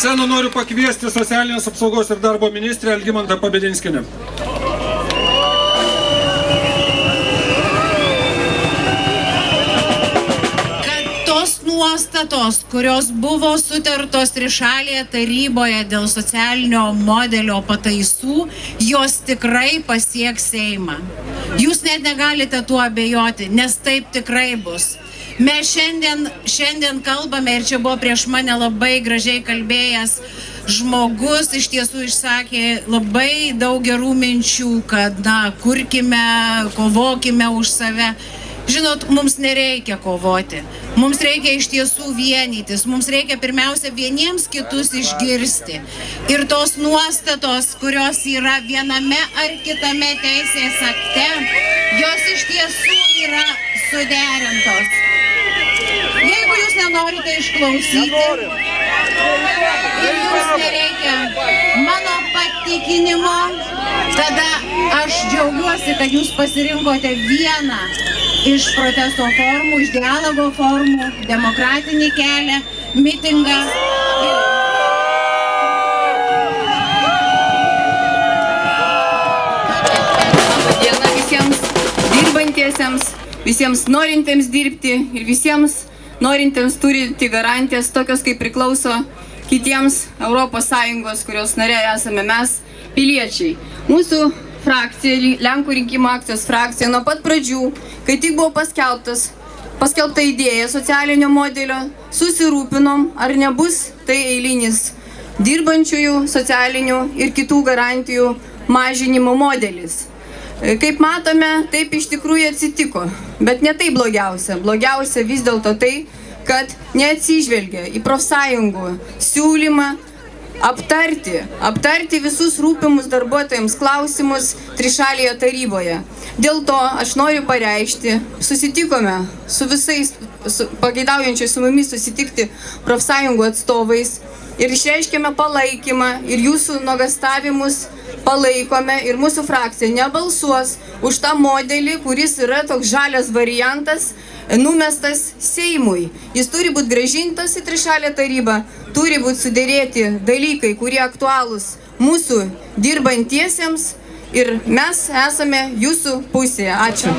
sceną noriu pakviesti socialinės apsaugos ir darbo ministrę Algimantą Pabedinskienę. Nuostatos, kurios buvo sutartos trišalėje taryboje dėl socialinio modelio pataisų, jos tikrai pasieks Seimą. Jūs net negalite tuo abejoti, nes taip tikrai bus. Mes šiandien kalbame, ir čia buvo prieš mane labai gražiai kalbėjęs žmogus, iš tiesų išsakė labai daug gerų minčių, kad kurkime, kovokime už save. Žinot, mums nereikia kovoti, mums reikia iš tiesų vienytis, mums reikia pirmiausia vieniems kitus išgirsti. Ir tos nuostatos, kurios yra viename ar kitame teisės akte, jos iš tiesų yra suderintos. Jeigu jūs nenorite išklausyti ir jums nereikia mano patikinimo, tada aš džiaugiuosi, kad jūs pasirinkote vieną iš protesto formų, iš dialogo formų, demokratinį kelią, mitingą. Diena visiems dirbantiesiems, visiems norintiems dirbti ir visiems norintiems turėti garantijas tokios, kaip priklauso kitiems ES, kurios nariai esame mes, piliečiai. Mūsų frakcija, Lenkų rinkimų akcijos frakcija, nuo pat pradžių, kai tik buvo paskelbta idėja socialinio modelio, susirūpinom, ar nebus tai eilinis dirbančiųjų, socialinių ir kitų garantijų mažinimo modelis. Kaip matome, taip iš tikrųjų atsitiko, bet ne tai blogiausia. Blogiausia vis dėlto tai, kad neatsižvelgia į profsąjungų siūlymą aptarti visus rūpimus darbuotojams klausimus trišalėje taryboje. Dėl to aš noriu pareikšti, susitikome su visais pageidaujančiais su mumis susitikti profsąjungų atstovais ir išreiškėme palaikymą ir jūsų nuogąstavimus palaikome ir mūsų frakcija nebalsuos už tą modelį, kuris yra toks žalias variantas, numestas Seimui. Jis turi būti grąžintas į trišalę tarybą, turi būti sudėrėti dalykai, kurie aktualūs mūsų dirbantiesiems ir mes esame jūsų pusėje. Ačiū.